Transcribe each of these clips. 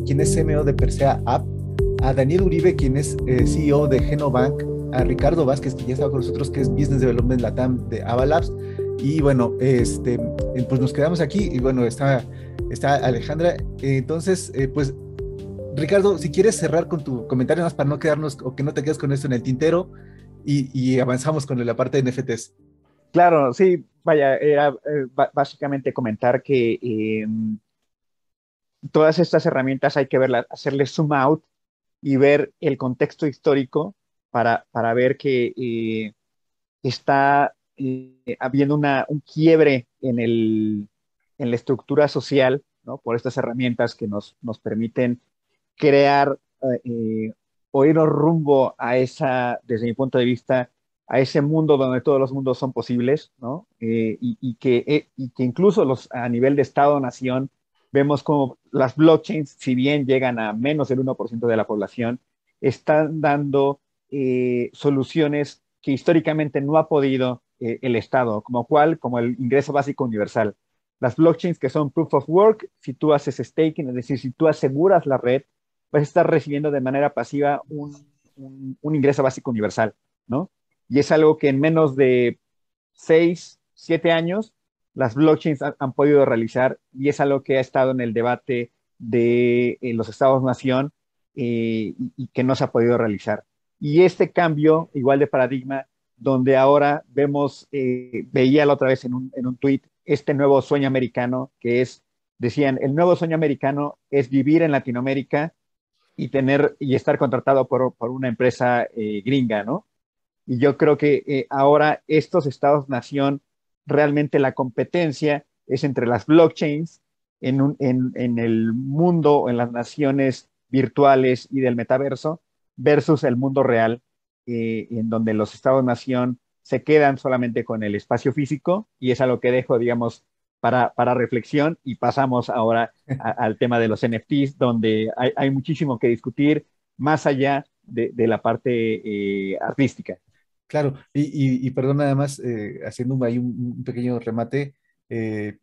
quien es CMO de Persea App, a Daniel Uribe, quien es CEO de Genobank, a Ricardo Vázquez, que ya estaba con nosotros, que es Business Development Latam de Avalabs. Y bueno, pues nos quedamos aquí y bueno, está Alejandra. Entonces, pues Ricardo, si quieres cerrar con tu comentario, más para no quedarnos o que no te quedes con esto en el tintero y avanzamos con la parte de NFTs. Claro, sí, vaya, era básicamente comentar que todas estas herramientas hay que verlas, hacerle zoom out y ver el contexto histórico para ver que está habiendo un quiebre en la estructura social, ¿no? Por estas herramientas que nos permiten crear o irnos rumbo a esa, desde mi punto de vista, a ese mundo donde todos los mundos son posibles, ¿no? Y que incluso a nivel de Estado-nación vemos como las blockchains, si bien llegan a menos del 1% de la población, están dando soluciones que históricamente no ha podido el Estado, como el ingreso básico universal. Las blockchains que son proof of work, si tú haces staking, es decir, si tú aseguras la red, vas a estar recibiendo de manera pasiva un ingreso básico universal, ¿no? Y es algo que en menos de 6, 7 años las blockchains han podido realizar y es algo que ha estado en el debate de los estados-nación y que no se ha podido realizar. Y este cambio, igual de paradigma, donde ahora vemos, veía la otra vez en un tuit, este nuevo sueño americano que es, decían, el nuevo sueño americano es vivir en Latinoamérica y estar contratado por una empresa gringa, ¿no? Y yo creo que ahora estos estados-nación, realmente la competencia es entre las blockchains en el mundo, en las naciones virtuales y del metaverso, versus el mundo real, en donde los estados-nación se quedan solamente con el espacio físico, y es a lo que dejo, digamos, para reflexión, y pasamos ahora al tema de los NFTs, donde hay muchísimo que discutir más allá de la parte artística. Claro, y perdón, nada más, haciendo ahí un pequeño remate, eh,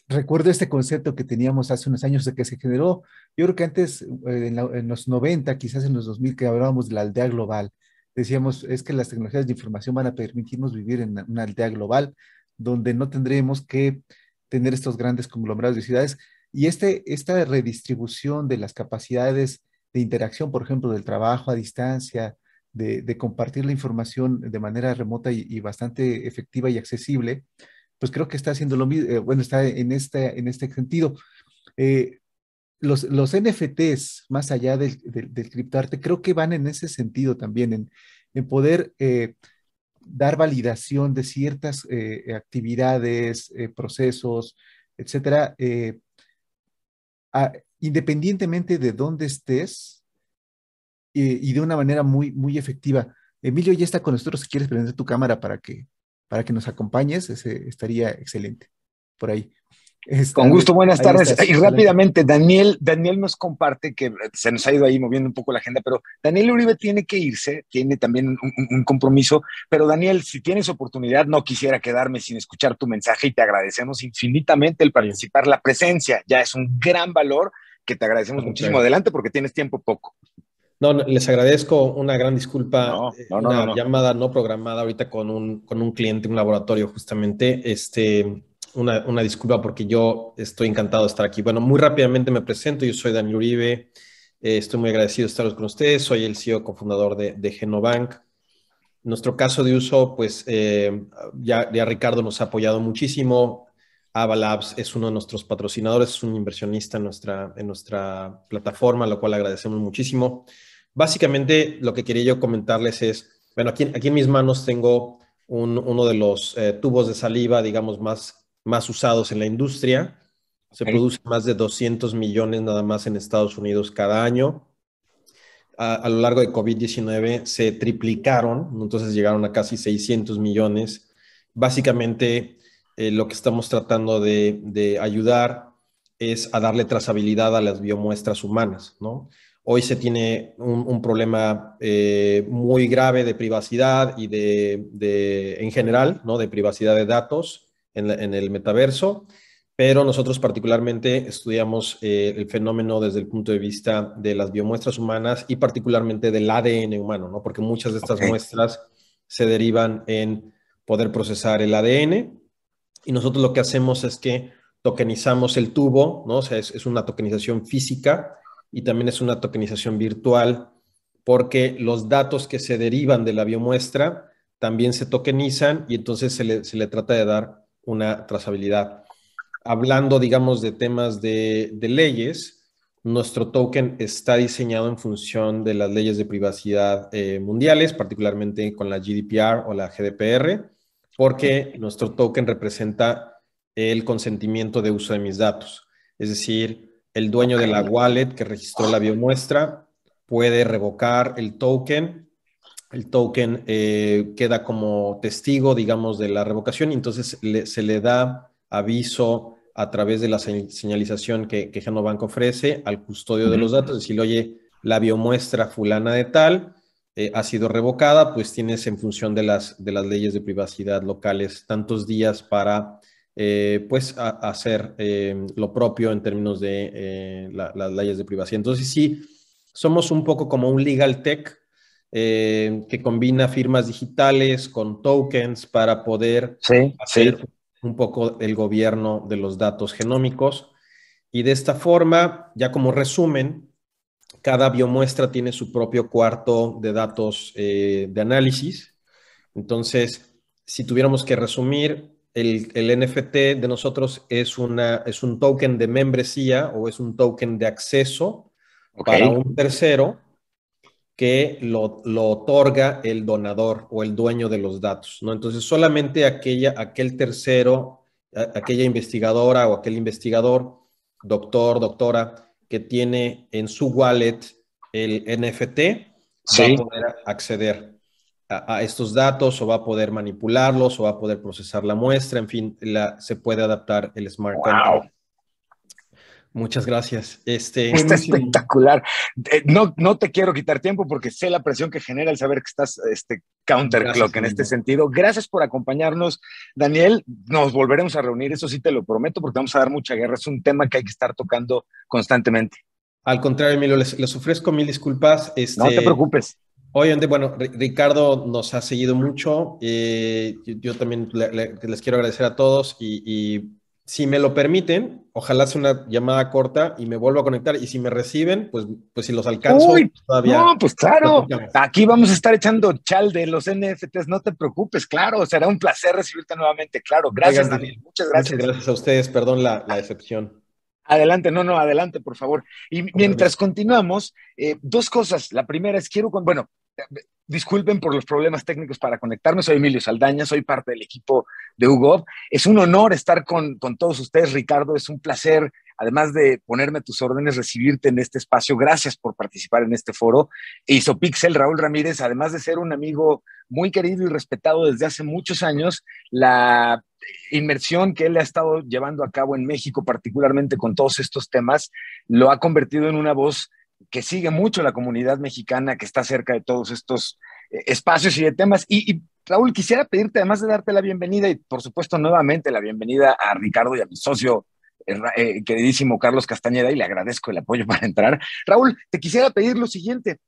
recuerdo este concepto que teníamos hace unos años de que se generó, yo creo que antes, en los 90, quizás en los 2000, que hablábamos de la aldea global. Decíamos, es que las tecnologías de información van a permitirnos vivir en una aldea global donde no tendremos que tener estos grandes conglomerados de ciudades. Y esta redistribución de las capacidades de interacción, por ejemplo, del trabajo a distancia, de compartir la información de manera remota y bastante efectiva y accesible, pues creo que está haciendo lo mismo, bueno, está en este sentido. Eh, los NFTs, más allá del criptoarte, creo que van en ese sentido también, en poder dar validación de ciertas actividades, procesos, etcétera, independientemente de dónde estés y de una manera muy efectiva. Emilio ya está con nosotros, si quieres prender tu cámara para que nos acompañes, ese estaría excelente. Por ahí. Con gusto, buenas Ahí tardes. estás, Y adelante. rápidamente, Daniel nos comparte que se nos ha ido ahí moviendo un poco la agenda, pero Daniel Uribe tiene que irse, tiene también un compromiso, pero Daniel, si tienes oportunidad, no quisiera quedarme sin escuchar tu mensaje y te agradecemos infinitamente el Sí, participar, la presencia, ya es un gran valor que te agradecemos al muchísimo. contrario. Adelante porque tienes tiempo poco. No, les agradezco una gran disculpa, No, no, no, no, una no. llamada no programada ahorita con un cliente, un laboratorio justamente. Una disculpa porque yo estoy encantado de estar aquí. Bueno, muy rápidamente me presento, yo soy Daniel Uribe, estoy muy agradecido de estar con ustedes, soy el CEO cofundador de Genobank. Nuestro caso de uso, pues ya Ricardo nos ha apoyado muchísimo. Avalabs es uno de nuestros patrocinadores, es un inversionista en nuestra plataforma, lo cual agradecemos muchísimo. Básicamente, lo que quería yo comentarles es, bueno, aquí en mis manos tengo uno de los tubos de saliva, digamos, más usados en la industria. Se Okay. produce más de 200 millones nada más en Estados Unidos cada año. A lo largo de COVID-19 se triplicaron, entonces llegaron a casi 600 millones. Básicamente, lo que estamos tratando de ayudar es a darle trazabilidad a las biomuestras humanas, ¿no? Hoy se tiene un problema muy grave de privacidad y en general, ¿no? De privacidad de datos en el metaverso. pero nosotros particularmente estudiamos el fenómeno desde el punto de vista de las biomuestras humanas y particularmente del ADN humano, ¿no? Porque muchas de estas muestras se derivan en poder procesar el ADN y nosotros lo que hacemos es que tokenizamos el tubo, ¿no? O sea, es una tokenización física y también es una tokenización virtual porque los datos que se derivan de la biomuestra también se tokenizan y entonces se le trata de dar una trazabilidad. Hablando, digamos, de temas de leyes, nuestro token está diseñado en función de las leyes de privacidad mundiales, particularmente con la GDPR o la GDPR, porque nuestro token representa el consentimiento de uso de mis datos. Es decir, el dueño de la wallet que registró la biomuestra puede revocar el token. El token queda como testigo, digamos, de la revocación y entonces se le da aviso a través de la señalización que Genobank ofrece al custodio de los datos, decirle, oye, la biomuestra fulana de tal ha sido revocada, pues tienes en función de las leyes de privacidad locales tantos días para pues hacer lo propio en términos de las leyes de privacidad. Entonces sí, somos un poco como un legal tech que combina firmas digitales con tokens para poder hacer un poco el gobierno de los datos genómicos. Y de esta forma, ya como resumen, cada biomuestra tiene su propio cuarto de datos de análisis. Entonces, si tuviéramos que resumir, el NFT de nosotros es un token de membresía o es un token de acceso para un tercero que lo otorga el donador o el dueño de los datos, ¿no? Entonces, solamente aquel tercero, aquella investigadora o aquel investigador, doctor, doctora, que tiene en su wallet el NFT, va a poder acceder a estos datos o va a poder manipularlos o va a poder procesar la muestra, en fin, se puede adaptar el smart contract. Muchas gracias. Está espectacular. No te quiero quitar tiempo porque sé la presión que genera el saber que estás counterclock en este sentido. Gracias por acompañarnos, Daniel. Nos volveremos a reunir, eso sí te lo prometo, porque vamos a dar mucha guerra. Es un tema que hay que estar tocando constantemente. Al contrario, Emilio, les ofrezco mil disculpas. No te preocupes. Obviamente, bueno, Ricardo nos ha seguido mucho. Yo también les quiero agradecer a todos y si me lo permiten, ojalá sea una llamada corta y me vuelvo a conectar. Y si me reciben, pues si los alcanzo, todavía. No, pues claro. Aquí vamos a estar echando chal de los NFTs. No te preocupes, claro. Será un placer recibirte nuevamente, claro. Gracias, Daniel. Muchas gracias. Muchas gracias a ustedes. Perdón la excepción. Adelante, no, adelante, por favor. Y mientras continuamos, dos cosas. La primera es, disculpen por los problemas técnicos para conectarme. Soy Emilio Saldaña, soy parte del equipo de UGOV. Es un honor estar con todos ustedes, Ricardo. Es un placer, además de ponerme a tus órdenes, recibirte en este espacio. Gracias por participar en este foro. Isopixel, Raúl Ramírez, además de ser un amigo muy querido y respetado desde hace muchos años, la inmersión que él ha estado llevando a cabo en México, particularmente con todos estos temas, lo ha convertido en una voz que sigue mucho la comunidad mexicana, que está cerca de todos estos espacios y de temas. Y Raúl, quisiera pedirte, además de darte la bienvenida y por supuesto nuevamente la bienvenida a Ricardo y a mi socio queridísimo Carlos Castañeda, y le agradezco el apoyo para entrar. Raúl, te quisiera pedir lo siguiente.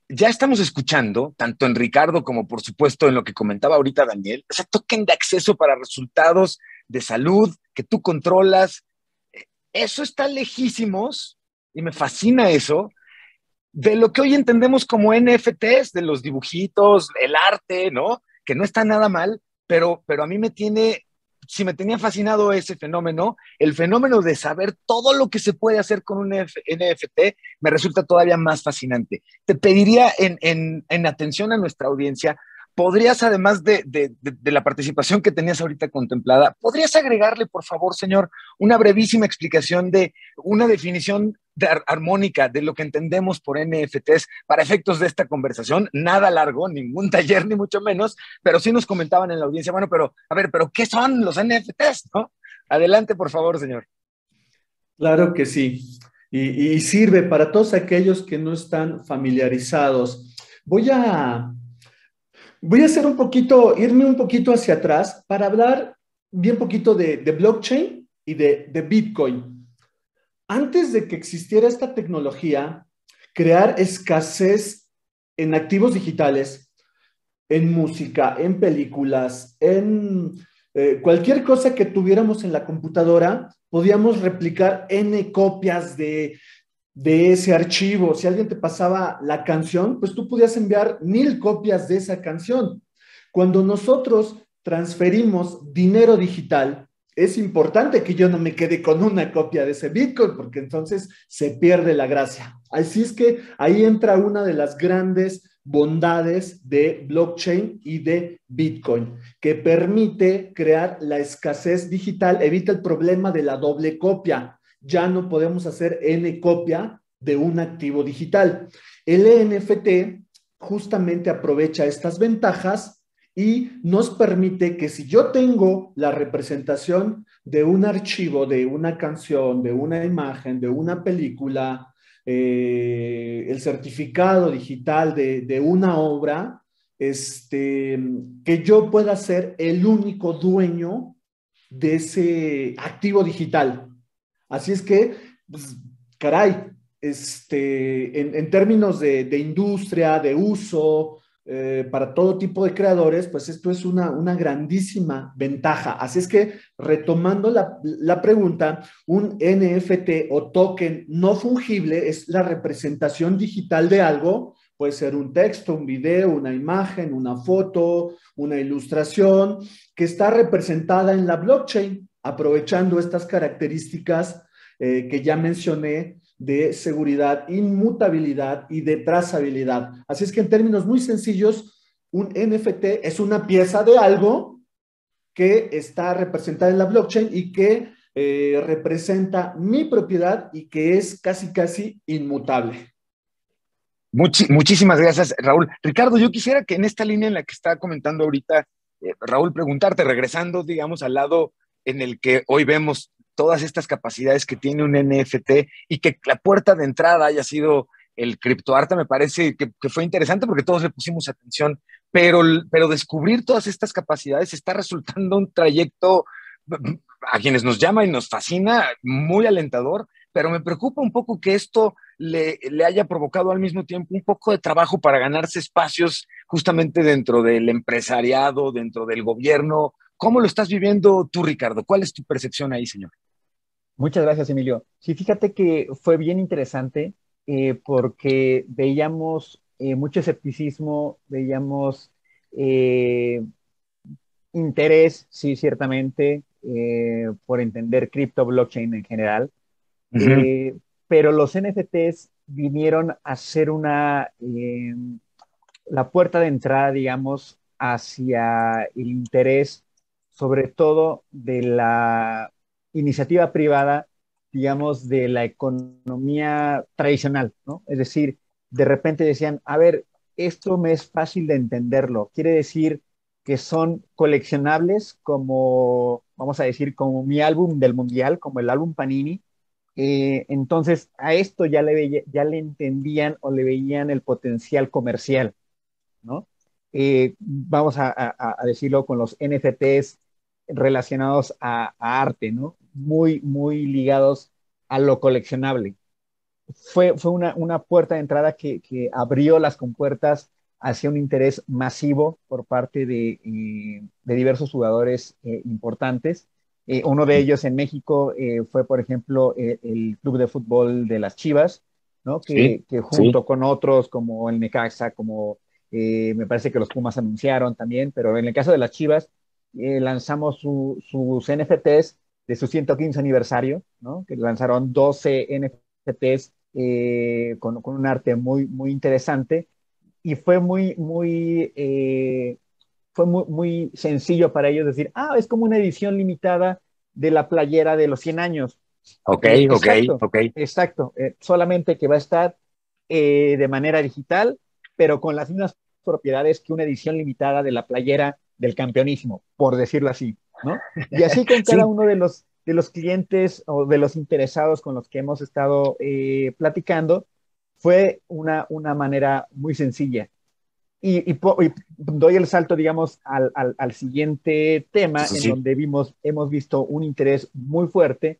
Ya estamos escuchando, tanto en Ricardo como por supuesto en lo que comentaba ahorita Daniel, ese token de acceso para resultados de salud que tú controlas. Eso está lejísimos, y me fascina eso, de lo que hoy entendemos como NFTs, de los dibujitos, el arte, ¿no? Que no está nada mal, pero a mí me tenía fascinado ese fenómeno, el fenómeno de saber todo lo que se puede hacer con un NFT, me resulta todavía más fascinante. Te pediría en atención a nuestra audiencia, ¿podrías, además de la participación que tenías ahorita contemplada, podrías agregarle, por favor, señor, una brevísima explicación de una definición armónica de lo que entendemos por NFTs para efectos de esta conversación? Nada largo, ningún taller, ni mucho menos, pero sí nos comentaban en la audiencia, bueno, pero ¿qué son los NFTs? ¿No? Adelante, por favor, señor. Claro que sí. Y sirve para todos aquellos que no están familiarizados. Voy a irme un poquito hacia atrás para hablar bien poquito de blockchain y de Bitcoin. Antes de que existiera esta tecnología, crear escasez en activos digitales, en música, en películas, en cualquier cosa que tuviéramos en la computadora, podíamos replicar N copias de ese archivo. Si alguien te pasaba la canción, pues tú podías enviar 1000 copias de esa canción. Cuando nosotros transferimos dinero digital, es importante que yo no me quede con una copia de ese Bitcoin, porque entonces se pierde la gracia. Así es que ahí entra una de las grandes bondades de blockchain y de Bitcoin, que permite crear la escasez digital, evita el problema de la doble copia. Ya no podemos hacer N copia de un activo digital. El NFT justamente aprovecha estas ventajas y nos permite que si yo tengo la representación de un archivo, de una canción, de una imagen, de una película, el certificado digital de una obra, que yo pueda ser el único dueño de ese activo digital. Así es que, pues, caray, en términos de industria, de uso, para todo tipo de creadores, pues esto es una grandísima ventaja. Así es que, retomando la pregunta, un NFT o token no fungible es la representación digital de algo. Puede ser un texto, un video, una imagen, una foto, una ilustración, que está representada en la blockchain, aprovechando estas características que ya mencioné de seguridad, inmutabilidad y de trazabilidad. Así es que en términos muy sencillos, un NFT es una pieza de algo que está representada en la blockchain y que representa mi propiedad y que es casi, casi inmutable. Muchísimas gracias, Raúl. Ricardo, yo quisiera que en esta línea en la que está comentando ahorita, Raúl, preguntarte, regresando, digamos, al lado en el que hoy vemos todas estas capacidades que tiene un NFT y que la puerta de entrada haya sido el criptoarte, me parece que fue interesante porque todos le pusimos atención, pero descubrir todas estas capacidades está resultando un trayecto a quienes nos llama y nos fascina, muy alentador, pero me preocupa un poco que esto le haya provocado al mismo tiempo un poco de trabajo para ganarse espacios justamente dentro del empresariado, dentro del gobierno. ¿Cómo lo estás viviendo tú, Ricardo? ¿Cuál es tu percepción ahí, señor? Muchas gracias, Emilio. Sí, fíjate que fue bien interesante porque veíamos mucho escepticismo, veíamos eh, interés, sí, ciertamente, por entender cripto, blockchain en general, Uh -huh. pero los NFTs vinieron a ser la puerta de entrada, digamos, hacia el interés, sobre todo de la iniciativa privada, digamos, de la economía tradicional, ¿no? Es decir, de repente decían, a ver, esto me es fácil de entenderlo. Quiere decir que son coleccionables como, vamos a decir, como mi álbum del Mundial, como el álbum Panini. Entonces, a esto ya le entendían o le veían el potencial comercial, ¿no? Vamos a decirlo con los NFTs relacionados a arte, ¿no? Muy, muy ligados a lo coleccionable. Fue una puerta de entrada que abrió las compuertas hacia un interés masivo por parte de diversos jugadores importantes. Uno de ellos en México fue, por ejemplo, el Club de Fútbol de las Chivas, ¿no? Sí, Que sí. junto con otros como el Necaxa, como me parece que los Pumas anunciaron también, pero en el caso de las Chivas, lanzamos sus NFTs de su 115 aniversario, ¿no? Que lanzaron 12 NFTs con un arte muy, muy interesante y fue muy, muy sencillo para ellos decir, ah, es como una edición limitada de la playera de los 100 años. Ok, ok, Exacto, ok. exacto. Solamente que va a estar de manera digital, pero con las mismas propiedades que una edición limitada de la playera del campeonísimo, por decirlo así, ¿no? Y así con cada Sí, uno de los clientes o de los interesados con los que hemos estado platicando, fue una manera muy sencilla. y doy el salto, digamos, al siguiente tema, Sí, en sí. donde hemos visto un interés muy fuerte,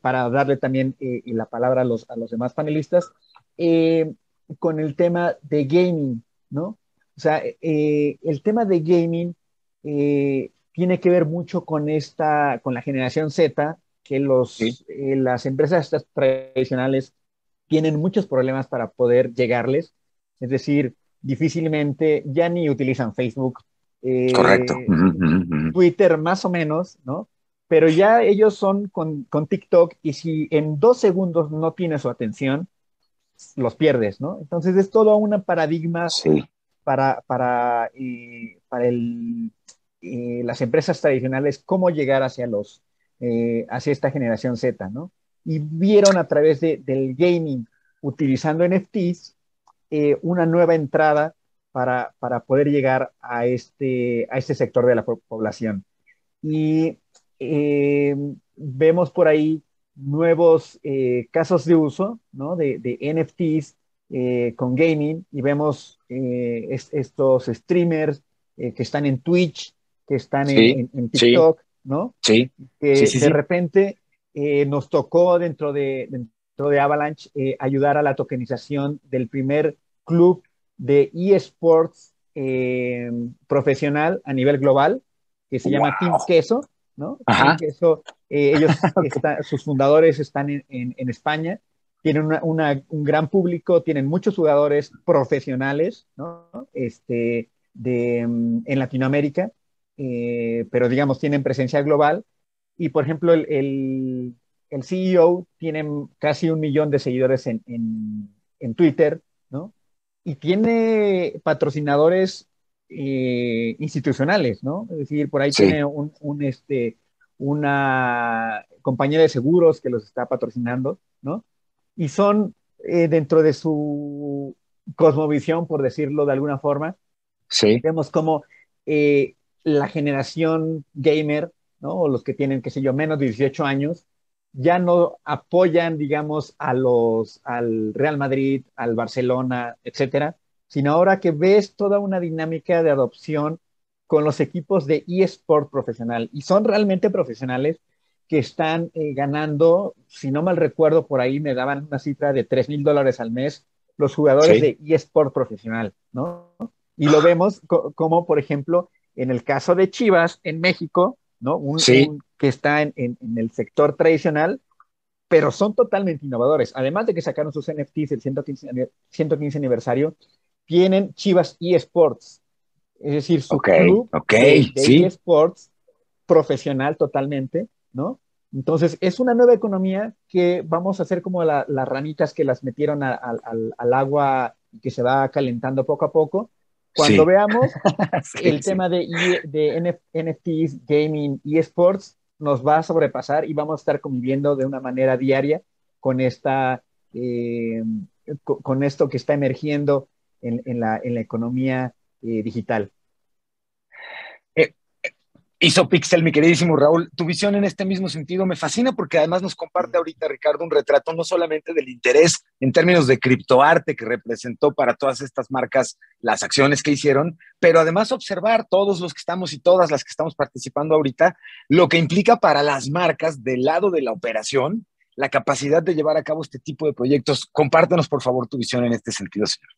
para darle también la palabra a los demás panelistas, eh, con el tema de gaming, ¿no? O sea, el tema de gaming tiene que ver mucho con la generación Z, que Sí, las empresas estas tradicionales tienen muchos problemas para poder llegarles. Es decir, difícilmente ya ni utilizan Facebook, correcto. eh, Ujú, ujú, ujú. Twitter más o menos, ¿no? Pero ya ellos son con TikTok, y si en 2 segundos no tienes su atención, los pierdes, ¿no? Entonces es todo un paradigma Sí, para las empresas tradicionales, cómo llegar hacia esta generación Z, ¿no? Y vieron a través del gaming, utilizando NFTs, una nueva entrada para poder llegar a este sector de la población. Y vemos por ahí nuevos casos de uso, ¿no? de NFTs con gaming, y vemos estos streamers que están en Twitch, que están en, sí, en- en sí, TikTok, ¿no? sí, sí, Que sí, de sí. repente nos tocó dentro de Avalanche ayudar a la tokenización del primer club de eSports profesional a nivel global, que se llama Team Wow. Queso, ¿no? Team Ajá. Queso, Ok. sus fundadores están en España, tienen un gran público, tienen muchos jugadores profesionales, ¿no? En Latinoamérica, pero digamos, tienen presencia global. Y por ejemplo, el CEO tiene casi 1 millón de seguidores en Twitter, ¿no? Y tiene patrocinadores institucionales, ¿no? Es decir, por ahí Sí, tiene una compañía de seguros que los está patrocinando, ¿no? Y son, dentro de su cosmovisión, por decirlo de alguna forma, sí, vemos como eh, la generación gamer, ¿no? O los que tienen, qué sé yo, menos de 18 años, ya no apoyan, digamos, al Real Madrid, al Barcelona, etcétera, sino ahora que ves toda una dinámica de adopción con los equipos de eSport profesional. Y son realmente profesionales que están ganando, si no mal recuerdo, por ahí me daban una cifra de $3,000 al mes los jugadores sí, de eSport profesional, ¿no? Y lo vemos como, por ejemplo, en el caso de Chivas en México, ¿no? sí, Que está en el sector tradicional, pero son totalmente innovadores. Además de que sacaron sus NFTs el 115 aniversario, tienen Chivas eSports, es decir, su ok, club ok, de sí. eSports profesional totalmente, ¿no? Entonces, es una nueva economía que vamos a hacer como las ranitas que las metieron al agua y que se va calentando poco a poco. Cuando Sí, veamos sí, el sí. tema de NFTs, gaming y esports, nos va a sobrepasar y vamos a estar conviviendo de una manera diaria con eh, con esto que está emergiendo en la economía digital. Eh, Hizo Pixel, mi queridísimo Raúl, tu visión en este mismo sentido me fascina porque además nos comparte ahorita, Ricardo, un retrato no solamente del interés en términos de criptoarte que representó para todas estas marcas las acciones que hicieron, pero además observar todos los que estamos y todas las que estamos participando ahorita, lo que implica para las marcas del lado de la operación, la capacidad de llevar a cabo este tipo de proyectos. Compártenos, por favor, tu visión en este sentido, señor.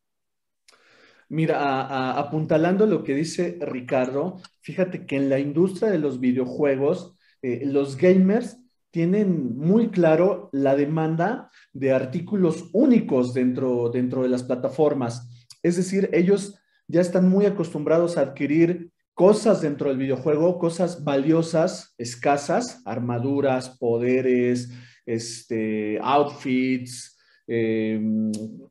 Mira, apuntalando lo que dice Ricardo, fíjate que en la industria de los videojuegos, los gamers tienen muy claro la demanda de artículos únicos dentro de las plataformas. Es decir, ellos ya están muy acostumbrados a adquirir cosas dentro del videojuego, cosas valiosas, escasas, armaduras, poderes, outfits, eh,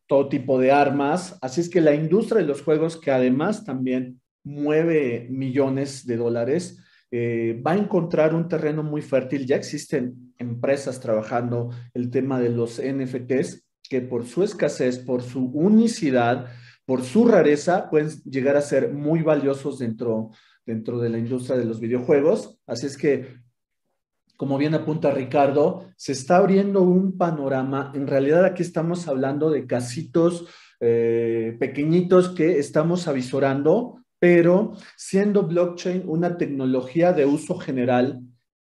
todo tipo de armas. Así es que la industria de los juegos, que además también mueve millones de dólares, va a encontrar un terreno muy fértil. Ya existen empresas trabajando el tema de los NFTs, que por su escasez, por su unicidad, por su rareza, pueden llegar a ser muy valiosos dentro de la industria de los videojuegos. Así es que, como bien apunta Ricardo, se está abriendo un panorama. En realidad aquí estamos hablando de casitos pequeñitos que estamos avisorando, pero siendo blockchain una tecnología de uso general,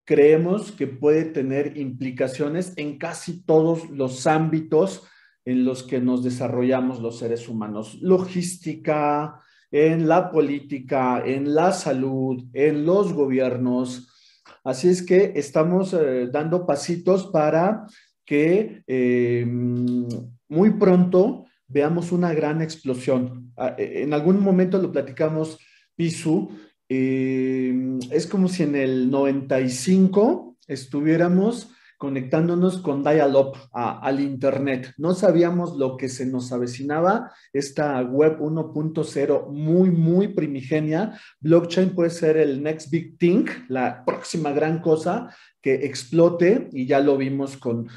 creemos que puede tener implicaciones en casi todos los ámbitos en los que nos desarrollamos los seres humanos. Logística, en la política, en la salud, en los gobiernos. Así es que estamos dando pasitos para que muy pronto veamos una gran explosión. En algún momento lo platicamos, Pisu, es como si en el 95 estuviéramos conectándonos con dial-up al Internet. No sabíamos lo que se nos avecinaba, esta web 1.0 muy, muy primigenia. Blockchain puede ser el next big thing, la próxima gran cosa que explote, y ya lo vimos con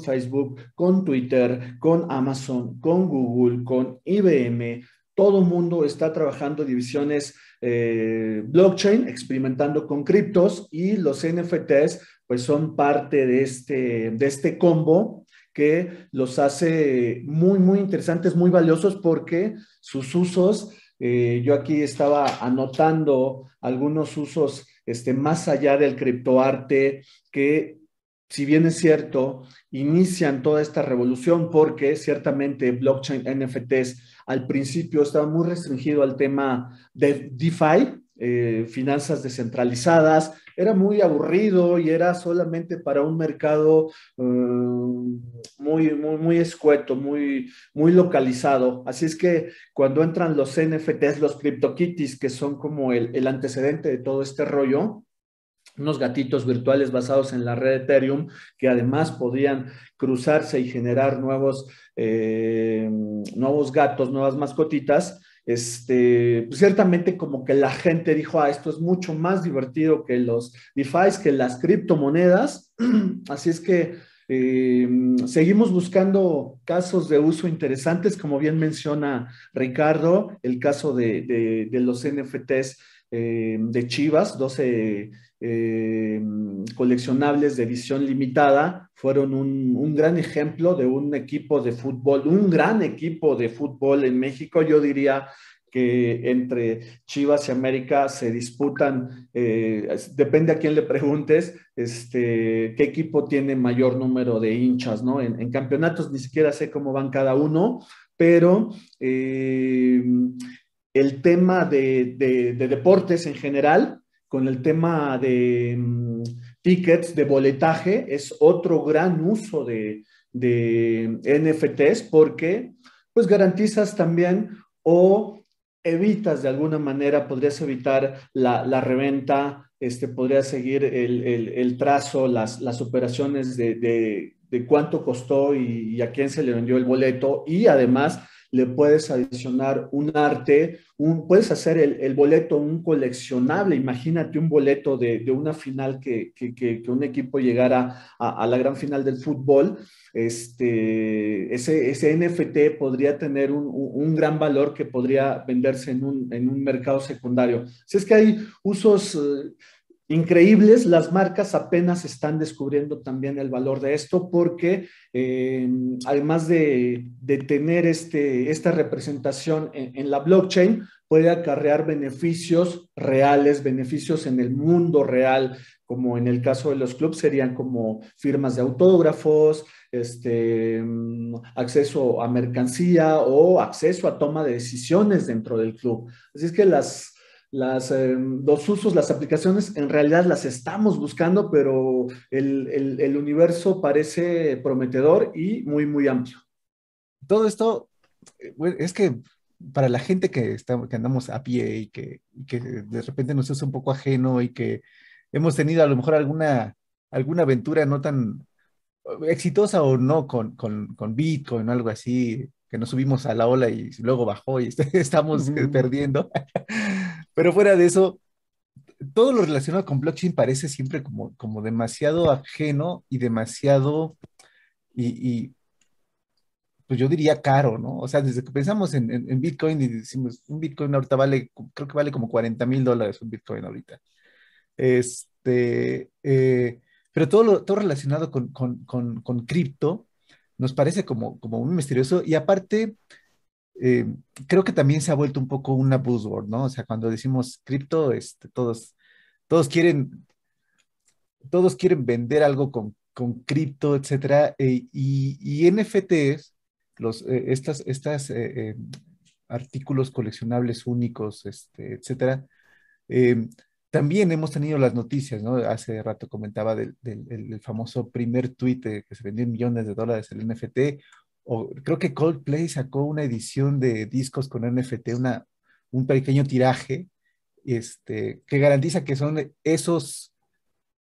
Facebook, con Twitter, con Amazon, con Google, con IBM. Todo el mundo está trabajando divisiones blockchain, experimentando con criptos, y los NFTs pues son parte de este combo que los hace muy, muy interesantes, muy valiosos, porque sus usos, yo aquí estaba anotando algunos usos más allá del criptoarte, que si bien es cierto, inician toda esta revolución, porque ciertamente blockchain NFTs al principio estaba muy restringido al tema de DeFi, finanzas descentralizadas, era muy aburrido y era solamente para un mercado muy, muy, muy escueto, muy, muy localizado. Así es que cuando entran los NFTs, los CryptoKitties, que son como el antecedente de todo este rollo, unos gatitos virtuales basados en la red Ethereum, que además podían cruzarse y generar nuevos gatos, nuevas mascotitas. Pues ciertamente como que la gente dijo, esto es mucho más divertido que los DeFi, que las criptomonedas. Así es que seguimos buscando casos de uso interesantes, como bien menciona Ricardo, el caso de los NFTs de Chivas, 12 coleccionables de edición limitada, fueron un gran ejemplo de un equipo de fútbol, un gran equipo de fútbol en México. Yo diría que entre Chivas y América se disputan, depende a quién le preguntes, qué equipo tiene mayor número de hinchas, ¿no? En campeonatos ni siquiera sé cómo van cada uno, pero el tema de deportes en general, con el tema de tickets, de boletaje, es otro gran uso de NFTs, porque pues garantizas también o evitas de alguna manera, podrías evitar la reventa, podrías seguir el trazo, las operaciones de cuánto costó y a quién se le vendió el boleto, y además le puedes adicionar un arte, puedes hacer el boleto un coleccionable. Imagínate un boleto de una final que un equipo llegara a la gran final del fútbol. Ese NFT podría tener un gran valor que podría venderse en un mercado secundario. Si es que hay usos increíbles, las marcas apenas están descubriendo también el valor de esto, porque además de tener esta representación en la blockchain, puede acarrear beneficios reales, beneficios en el mundo real, como en el caso de los clubes serían como firmas de autógrafos, acceso a mercancía o acceso a toma de decisiones dentro del club. Así es que los usos, las aplicaciones, en realidad las estamos buscando, pero el universo parece prometedor y muy, muy amplio. Todo esto, bueno, es que para la gente que andamos a pie y que de repente nos es un poco ajeno y que hemos tenido a lo mejor alguna aventura no tan exitosa o no con Bitcoin o algo así, que nos subimos a la ola y luego bajó y estamos perdiendo. Pero fuera de eso, todo lo relacionado con blockchain parece siempre como demasiado ajeno y demasiado, y pues yo diría caro, ¿no? O sea, desde que pensamos en Bitcoin y decimos, un Bitcoin ahorita creo que vale como $40,000 un Bitcoin ahorita. Pero todo relacionado con cripto nos parece como muy misterioso, y aparte eh, creo que también se ha vuelto un poco una buzzword, ¿no? O sea, cuando decimos cripto, todos quieren, todos quieren vender algo con cripto, etcétera, y NFTs, artículos coleccionables únicos, etcétera, eh, también hemos tenido las noticias, ¿no? Hace rato comentaba el famoso primer tweet que se vendió en millones de dólares el NFT, o creo que Coldplay sacó una edición de discos con NFT, un pequeño tiraje, que garantiza que son esos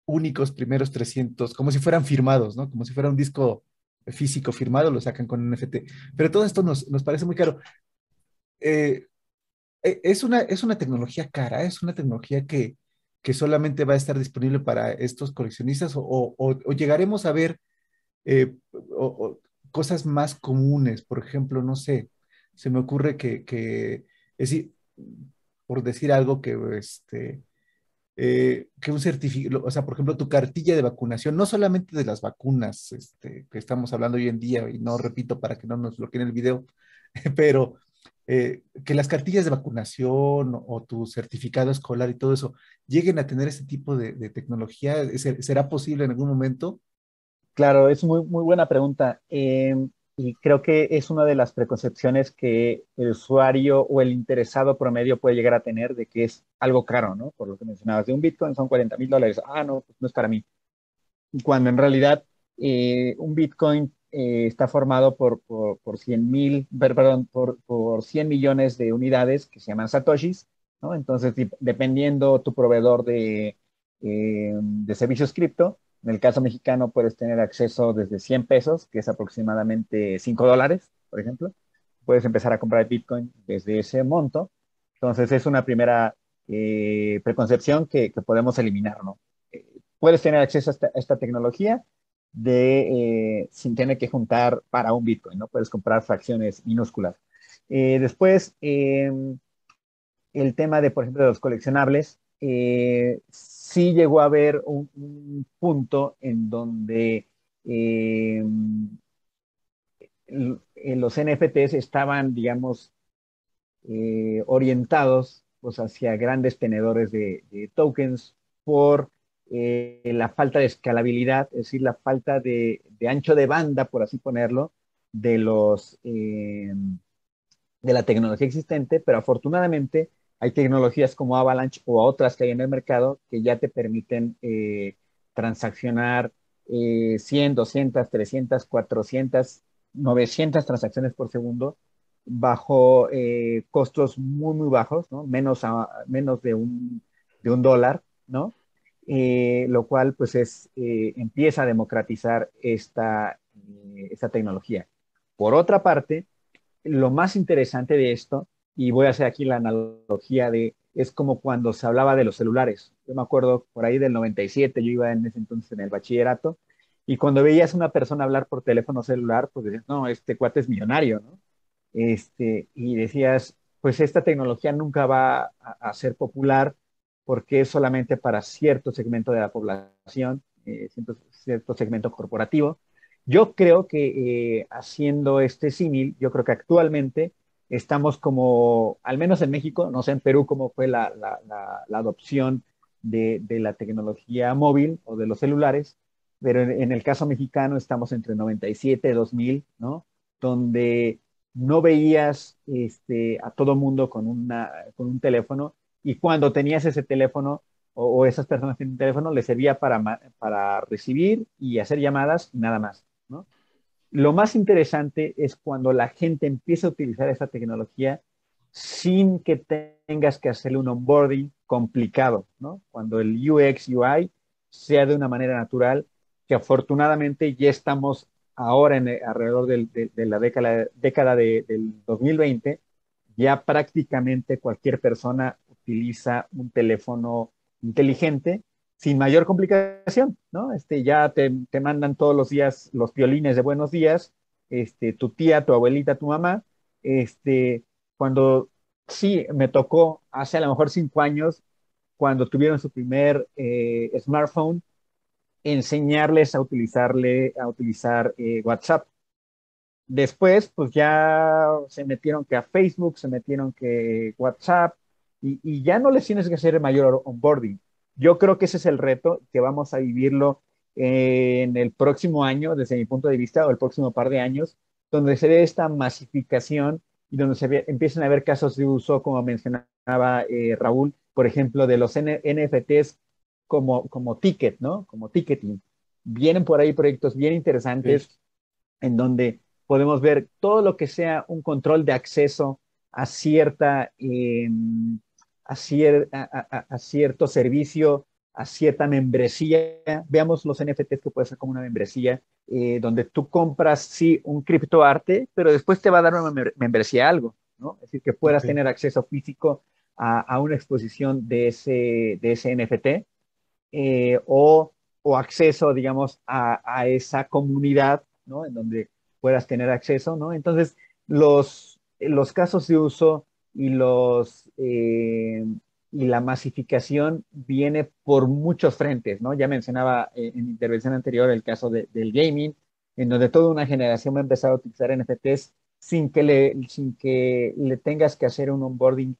únicos primeros 300 como si fueran firmados, ¿no? Como si fuera un disco físico firmado, lo sacan con NFT. Pero todo esto nos parece muy caro. Eh, es una tecnología cara, es una tecnología que solamente va a estar disponible para estos coleccionistas o llegaremos a ver cosas más comunes. Por ejemplo, no sé, se me ocurre es decir, por decir algo que un certificado, o sea, por ejemplo, tu cartilla de vacunación, no solamente de las vacunas que estamos hablando hoy en día, y no repito para que no nos bloqueen el video, pero que las cartillas de vacunación o tu certificado escolar y todo eso lleguen a tener ese tipo de tecnología, ¿será posible en algún momento? Claro, es muy, muy buena pregunta. Y creo que es una de las preconcepciones que el usuario o el interesado promedio puede llegar a tener de que es algo caro, ¿no? Por lo que mencionabas, de un Bitcoin son $40,000. Ah, no, pues no es para mí. Cuando en realidad un Bitcoin está formado por 100,000, perdón, por 100 millones de unidades que se llaman satoshis, ¿no? Entonces, dependiendo tu proveedor de servicios cripto, en el caso mexicano puedes tener acceso desde 100 pesos, que es aproximadamente $5, por ejemplo. Puedes empezar a comprar Bitcoin desde ese monto. Entonces, es una primera preconcepción que podemos eliminar, ¿no? Puedes tener acceso a esta tecnología sin tener que juntar para un Bitcoin, ¿no? Puedes comprar fracciones minúsculas. Después, el tema de, por ejemplo, de los coleccionables, sí llegó a haber un punto en donde eh, los NFTs estaban, digamos, orientados pues, hacia grandes tenedores de tokens por la falta de escalabilidad, es decir, la falta de ancho de banda, por así ponerlo, de de la tecnología existente, pero afortunadamente hay tecnologías como Avalanche o otras que hay en el mercado que ya te permiten transaccionar 100, 200, 300, 400, 900 transacciones por segundo bajo costos muy, muy bajos, ¿no? Menos de un dólar, ¿no? Lo cual pues empieza a democratizar esta tecnología. Por otra parte, lo más interesante de esto, y voy a hacer aquí la analogía es como cuando se hablaba de los celulares. Yo me acuerdo por ahí del 97, yo iba en ese entonces en el bachillerato, y cuando veías a una persona hablar por teléfono celular, pues decías, no, este cuate es millonario, ¿no? Y decías, pues esta tecnología nunca va a ser popular porque es solamente para cierto segmento de la población, cierto segmento corporativo. Yo creo que haciendo este símil, yo creo que actualmente estamos como, al menos en México, no sé en Perú cómo fue la adopción de la tecnología móvil o de los celulares, pero en el caso mexicano estamos entre 97 y 2000, ¿no? Donde no veías a todo mundo con un teléfono y cuando tenías ese teléfono o esas personas tienen un teléfono, les servía para recibir y hacer llamadas y nada más, ¿no? Lo más interesante es cuando la gente empieza a utilizar esa tecnología sin que tengas que hacerle un onboarding complicado, ¿no? Cuando el UX, UI sea de una manera natural, que afortunadamente ya estamos ahora alrededor de la década del 2020, ya prácticamente cualquier persona utiliza un teléfono inteligente sin mayor complicación, ¿no? Ya te mandan todos los días los violines de buenos días, tu tía, tu abuelita, tu mamá, este, cuando sí me tocó hace a lo mejor 5 años, cuando tuvieron su primer smartphone, enseñarles a utilizar WhatsApp. Después, pues ya se metieron que a Facebook, se metieron que WhatsApp, y ya no les tienes que hacer el mayor onboarding. Yo creo que ese es el reto que vamos a vivirlo en el próximo año, desde mi punto de vista, o el próximo par de años, donde se ve esta masificación y donde empiezan a haber casos de uso, como mencionaba Raúl, por ejemplo, de los NFTs como ticket, ¿no? Como ticketing. Vienen por ahí proyectos bien interesantes Sí. en donde podemos ver todo lo que sea un control de acceso a cierta, a cierto servicio, a cierta membresía. Veamos los NFTs que puede ser como una membresía, donde tú compras, sí, un criptoarte, pero después te va a dar una membresía a algo, ¿no? Es decir, que puedas Ok. tener acceso físico a una exposición de ese NFT, o acceso, digamos, a esa comunidad, ¿no? En donde puedas tener acceso, ¿no? Entonces, los casos de uso y, y la masificación viene por muchos frentes, ¿no? Ya mencionaba en mi intervención anterior el caso del gaming, en donde toda una generación va a empezar a utilizar NFTs sin que le tengas que hacer un onboarding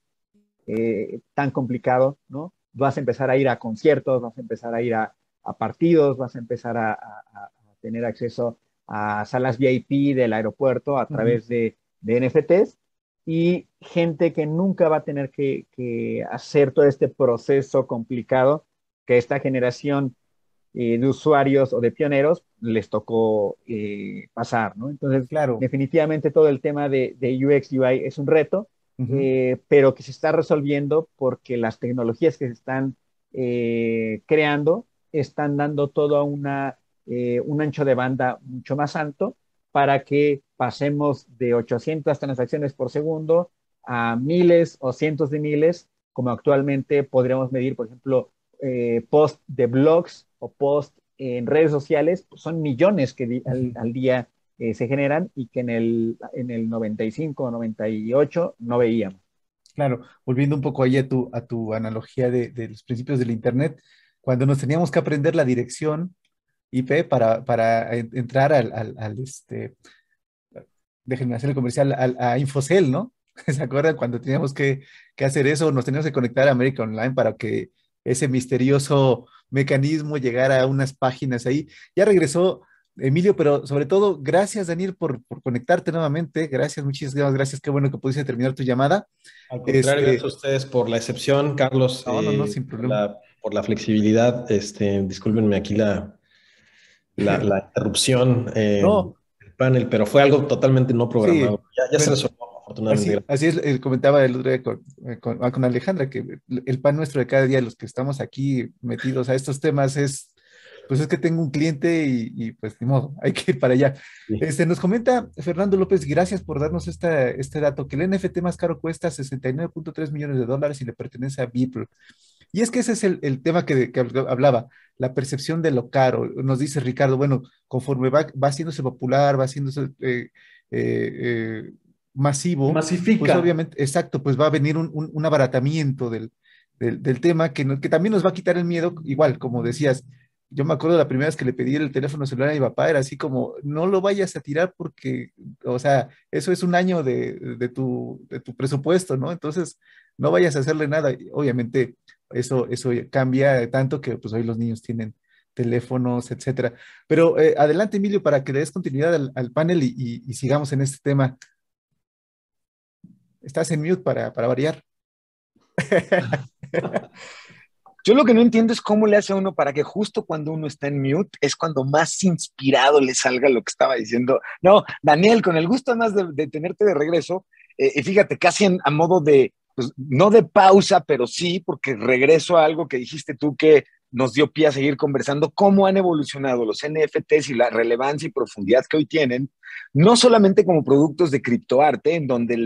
tan complicado, ¿no? Vas a empezar a ir a conciertos, vas a empezar a ir a partidos, vas a empezar a tener acceso a salas VIP del aeropuerto a Ujú. través de NFTs, y gente que nunca va a tener que hacer todo este proceso complicado que esta generación de usuarios o de pioneros les tocó pasar, ¿no? Entonces, Claro. definitivamente todo el tema de UX UI es un reto, Ujú. pero que se está resolviendo porque las tecnologías que se están creando están dando todo un ancho de banda mucho más alto para que pasemos de 800 transacciones por segundo a miles o cientos de miles, como actualmente podríamos medir, por ejemplo, post de blogs o post en redes sociales, pues son millones que Ujú. al día se generan, y que en el 95 o 98 no veíamos. Claro, volviendo un poco ahí a tu analogía de los principios del Internet, cuando nos teníamos que aprender la dirección IP para entrar déjenme hacer el comercial, a Infocel, ¿no? ¿Se acuerdan cuando teníamos que hacer eso? Nos teníamos que conectar a América Online para que ese misterioso mecanismo llegara a unas páginas ahí. Ya regresó Emilio, pero sobre todo, gracias Daniel por conectarte nuevamente. Gracias, muchísimas gracias. Qué bueno que pudiste terminar tu llamada. Al contrario, gracias a Este, ustedes por la excepción, Carlos, no, no, no, sin problema. por la flexibilidad. Discúlpenme aquí la interrupción No, del panel, pero fue algo totalmente no sí, programado. Ya se bueno, resolvió, afortunadamente. así es, comentaba el otro día con Alejandra, que el pan nuestro de cada día, los que estamos aquí metidos a estos temas, pues es que tengo un cliente y pues ni modo, hay que ir para allá. Sí. Nos comenta Fernando López, gracias por darnos este dato, que el NFT más caro cuesta 69.3 millones de dólares y le pertenece a Beeple. Y es que ese es el tema que hablaba, la percepción de lo caro. Nos dice Ricardo, bueno, conforme va haciéndose popular, va haciéndose masivo, pues Masifica. obviamente, exacto, pues va a venir un abaratamiento del tema que también nos va a quitar el miedo, igual, como decías. Yo me acuerdo la primera vez que le pedí el teléfono celular a mi papá, era así como, no lo vayas a tirar porque, o sea, eso es un año de tu presupuesto, ¿no? Entonces, no vayas a hacerle nada. Y obviamente, eso cambia tanto que pues hoy los niños tienen teléfonos, etcétera. Pero adelante, Emilio, para que le des continuidad al panel y sigamos en este tema. Estás en mute para variar. Yo lo que no entiendo es cómo le hace a uno para que justo cuando uno está en mute es cuando más inspirado le salga lo que estaba diciendo. No, Daniel, con el gusto más de tenerte de regreso, y fíjate, casi a modo de, pues, no de pausa, pero sí, porque regreso a algo que dijiste tú que nos dio pie a seguir conversando, cómo han evolucionado los NFTs y la relevancia y profundidad que hoy tienen, no solamente como productos de criptoarte, en donde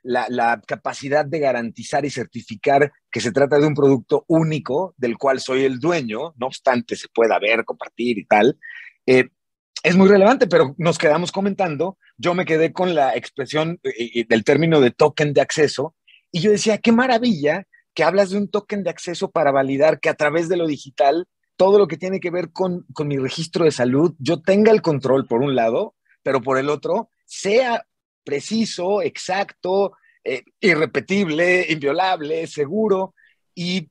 la capacidad de garantizar y certificar que se trata de un producto único del cual soy el dueño, no obstante se pueda ver, compartir y tal, eh, es muy relevante, pero nos quedamos comentando, yo me quedé con la expresión del término de token de acceso, y yo decía, qué maravilla que hablas de un token de acceso para validar que a través de lo digital, todo lo que tiene que ver con mi registro de salud, yo tenga el control por un lado, pero por el otro, sea preciso, exacto, irrepetible, inviolable, seguro. Y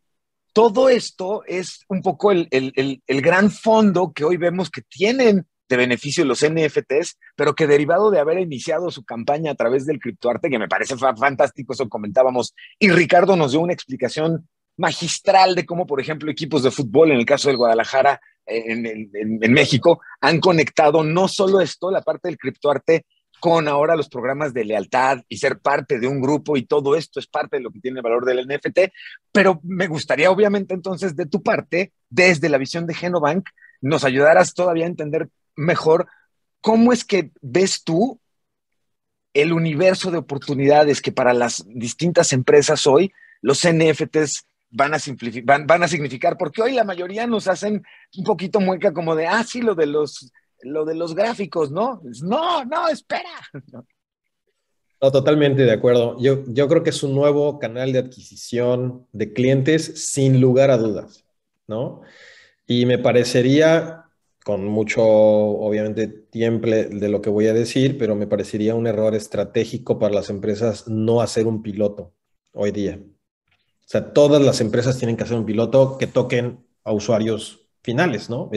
todo esto es un poco el gran fondo que hoy vemos que tienen de beneficio los NFTs, pero que derivado de haber iniciado su campaña a través del criptoarte, que me parece fantástico, eso comentábamos, y Ricardo nos dio una explicación magistral de cómo, por ejemplo, equipos de fútbol, en el caso del Guadalajara, en México, han conectado no solo esto, la parte del criptoarte, con ahora los programas de lealtad y ser parte de un grupo, y todo esto es parte de lo que tiene el valor del NFT, pero me gustaría obviamente entonces de tu parte, desde la visión de Genobank, nos ayudaras todavía a entender mejor cómo es que ves tú el universo de oportunidades que para las distintas empresas hoy los NFTs van a significar, porque hoy la mayoría nos hacen un poquito mueca como de, sí, lo de los gráficos, ¿no? No, espera. No, totalmente de acuerdo. Yo creo que es un nuevo canal de adquisición de clientes sin lugar a dudas, ¿no? Y me parecería, con mucho, obviamente, tiempo de lo que voy a decir, pero me parecería un error estratégico para las empresas no hacer un piloto hoy día. O sea, todas las empresas tienen que hacer un piloto que toquen a usuarios finales, ¿no?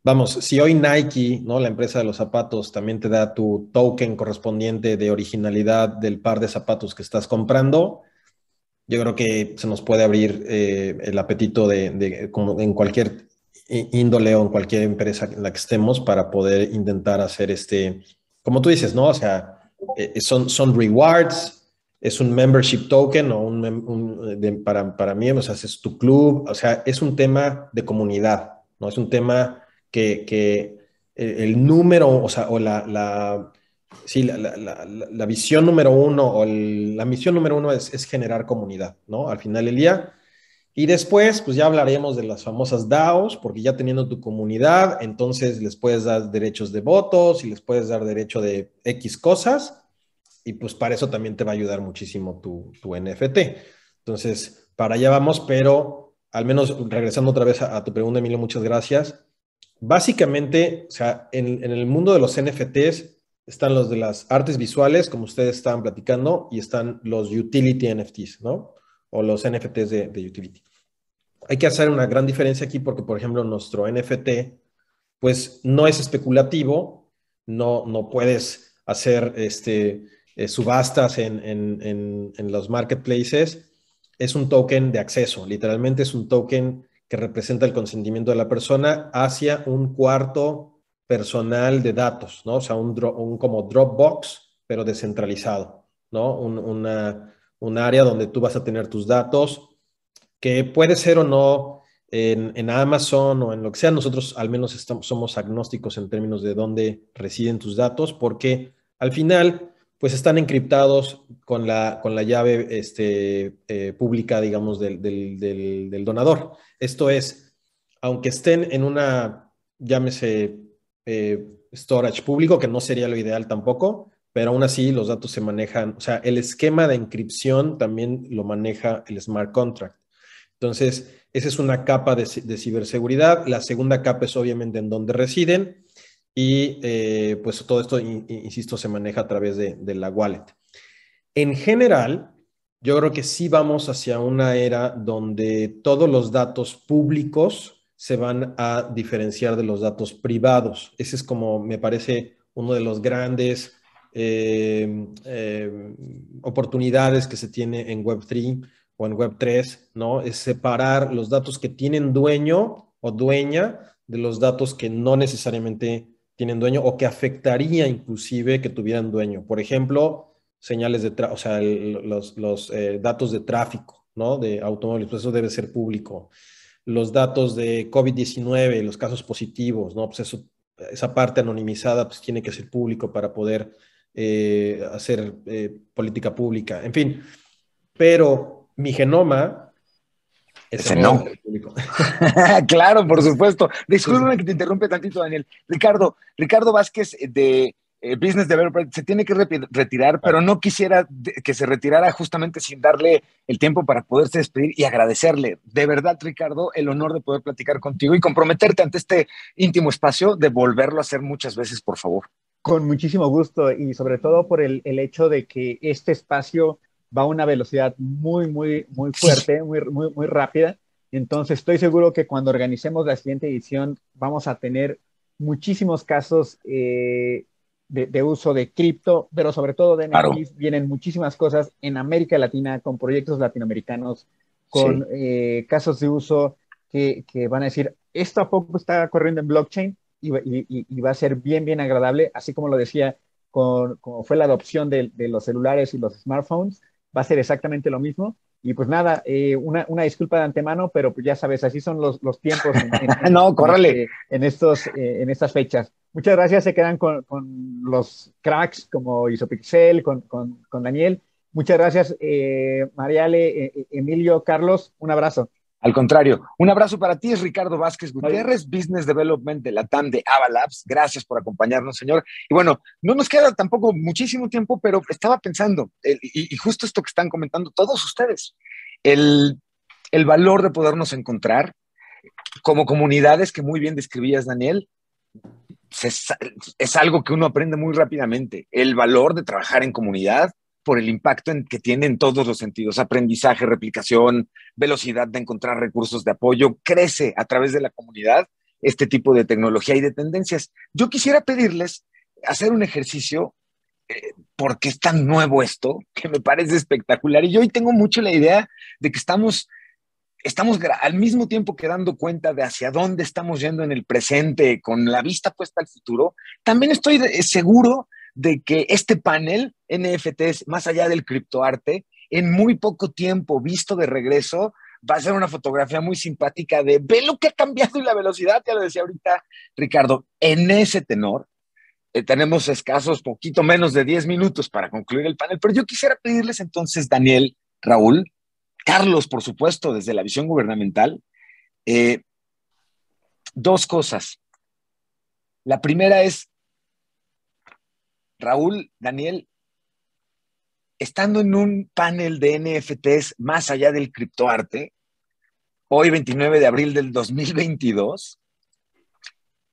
Vamos, si hoy Nike, ¿no? La empresa de los zapatos, también te da tu token correspondiente de originalidad del par de zapatos que estás comprando, yo creo que se nos puede abrir el apetito como en cualquier índole o en cualquier empresa en la que estemos para poder intentar hacer como tú dices, ¿no? O sea, son rewards, es un membership token o para miembros, o sea, es tu club, o sea, es un tema de comunidad, ¿no? Es un tema que el número, o sea, o sí, la visión número uno o la misión número uno es generar comunidad, ¿no? Al final del día. Y después, pues ya hablaremos de las famosas DAOs, porque ya teniendo tu comunidad, entonces les puedes dar derechos de votos y les puedes dar derecho de X cosas. Y pues para eso también te va a ayudar muchísimo tu NFT. Entonces, para allá vamos, pero al menos regresando otra vez a tu pregunta, Emilio, muchas gracias. Básicamente, o sea, en el mundo de los NFTs están los de las artes visuales, como ustedes estaban platicando, y están los utility NFTs, ¿no? O los NFTs de utility. Hay que hacer una gran diferencia aquí porque, por ejemplo, nuestro NFT, pues no es especulativo, no puedes hacer subastas en los marketplaces. Es un token de acceso, literalmente es un token que representa el consentimiento de la persona hacia un cuarto personal de datos, ¿no? O sea, un como Dropbox, pero descentralizado, ¿no? Un área donde tú vas a tener tus datos, que puede ser o no en Amazon o en lo que sea. Nosotros al menos somos agnósticos en términos de dónde residen tus datos, porque al final pues están encriptados con la llave pública, digamos, del donador. Esto es, aunque estén en una, llámese, storage público, que no sería lo ideal tampoco, pero aún así los datos se manejan, o sea, el esquema de encripción también lo maneja el smart contract. Entonces, esa es una capa de ciberseguridad. La segunda capa es obviamente en dónde residen y pues todo esto, insisto, se maneja a través de la wallet. En general, yo creo que sí vamos hacia una era donde todos los datos públicos se van a diferenciar de los datos privados. Ese es como, me parece, uno de los grandes oportunidades que se tiene en Web3 o en Web3, ¿no? Es separar los datos que tienen dueño o dueña de los datos que no necesariamente tienen dueño o que afectaría inclusive que tuvieran dueño. Por ejemplo, señales o sea, los datos de tráfico, ¿no? De automóviles, pues eso debe ser público. Los datos de COVID-19, los casos positivos, ¿no? Pues esa parte anonimizada pues tiene que ser público para poder hacer política pública. En fin, pero mi genoma ese no. Público. Claro, por supuesto. Discúlpame que te interrumpe tantito, Daniel. Ricardo Vázquez de Business Developer se tiene que retirar, pero no quisiera que se retirara justamente sin darle el tiempo para poderse despedir y agradecerle. De verdad, Ricardo, el honor de poder platicar contigo y comprometerte ante este íntimo espacio de volverlo a hacer muchas veces, por favor. Con muchísimo gusto y sobre todo por el hecho de que este espacio va a una velocidad muy fuerte, muy rápida. Entonces estoy seguro que cuando organicemos la siguiente edición vamos a tener muchísimos casos de uso de cripto, pero sobre todo de Claro, NFTs. Vienen muchísimas cosas en América Latina con proyectos latinoamericanos, con sí. casos de uso que van a decir, esto a poco está corriendo en blockchain y va a ser bien agradable, así como lo decía, como fue la adopción de los celulares y los smartphones, va a ser exactamente lo mismo. Y pues nada, una disculpa de antemano, pero pues ya sabes, así son los tiempos No, córrele. en estas fechas. Muchas gracias, se quedan con los cracks como Isopixel, con Daniel. Muchas gracias, Mariale, Emilio, Carlos, un abrazo. Al contrario, un abrazo para ti, es Ricardo Vázquez Bye. Gutiérrez, Business Development de la TAM de Avalabs. Gracias por acompañarnos, señor. Y bueno, no nos queda tampoco muchísimo tiempo, pero estaba pensando, y justo esto que están comentando todos ustedes, el, el valor de podernos encontrar como comunidades que muy bien describías, Daniel, es, es algo que uno aprende muy rápidamente. El valor de trabajar en comunidad por el impacto que tiene en todos los sentidos, aprendizaje, replicación, velocidad de encontrar recursos de apoyo, crece a través de la comunidad este tipo de tecnología y de tendencias. Yo quisiera pedirles hacer un ejercicio porque es tan nuevo esto que me parece espectacular y yo hoy tengo mucho la idea de que estamos al mismo tiempo que dando cuenta de hacia dónde estamos yendo en el presente con la vista puesta al futuro, también estoy seguro de que este panel NFTs, más allá del criptoarte, en muy poco tiempo visto de regreso, va a ser una fotografía muy simpática de ve lo que ha cambiado y la velocidad, ya lo decía ahorita Ricardo, en ese tenor. Tenemos escasos poquito menos de 10 minutos para concluir el panel, pero yo quisiera pedirles entonces, Daniel, Raúl, Carlos, por supuesto, desde la visión gubernamental, eh, dos cosas. La primera es, Raúl, Daniel, estando en un panel de NFTs más allá del criptoarte, hoy 29 de abril del 2022,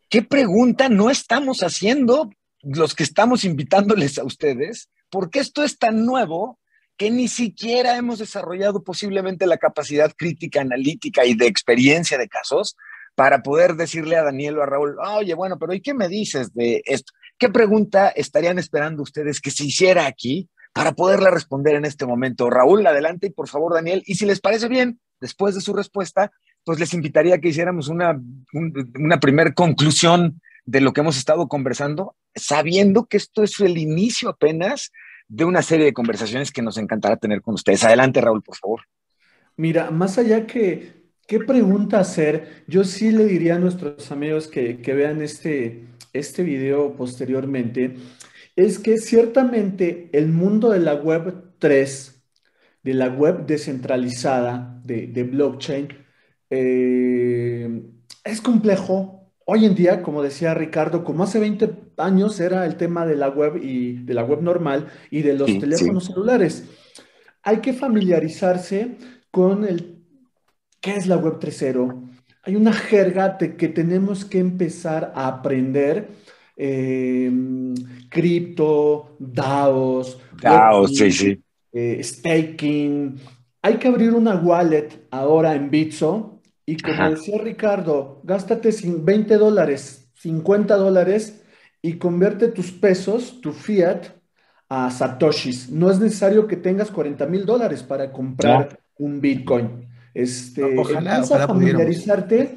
¿qué pregunta no estamos haciendo los que estamos invitándoles a ustedes? Porque esto es tan nuevo que ni siquiera hemos desarrollado posiblemente la capacidad crítica, analítica y de experiencia de casos para poder decirle a Daniel o a Raúl, oye, bueno, pero ¿y qué me dices de esto? ¿Qué pregunta estarían esperando ustedes que se hiciera aquí para poderla responder en este momento? Raúl, adelante y por favor, Daniel, y si les parece bien, después de su respuesta, pues les invitaría a que hiciéramos una primer conclusión de lo que hemos estado conversando, sabiendo que esto es el inicio apenas de una serie de conversaciones que nos encantará tener con ustedes. Adelante, Raúl, por favor. Mira, más allá que qué pregunta hacer, yo sí le diría a nuestros amigos que vean este video posteriormente, es que ciertamente el mundo de la Web 3, de la web descentralizada, de blockchain, es complejo. Hoy en día, como decía Ricardo, como hace 20 años era el tema de la web y de la web normal y de los Sí, sí. teléfonos celulares. Hay que familiarizarse con qué es la web 3.0. Hay una jerga que tenemos que empezar a aprender. eh, Cripto, DAOs, Ah, sí, Web3, sí. staking. Hay que abrir una wallet ahora en Bitso y como Ajá. decía Ricardo, gástate $20, $50 y convierte tus pesos, tu fiat, a satoshis. No es necesario que tengas $40,000 para No. comprar un Bitcoin. Ojalá, Empieza a ojalá pudiéramos. familiarizarte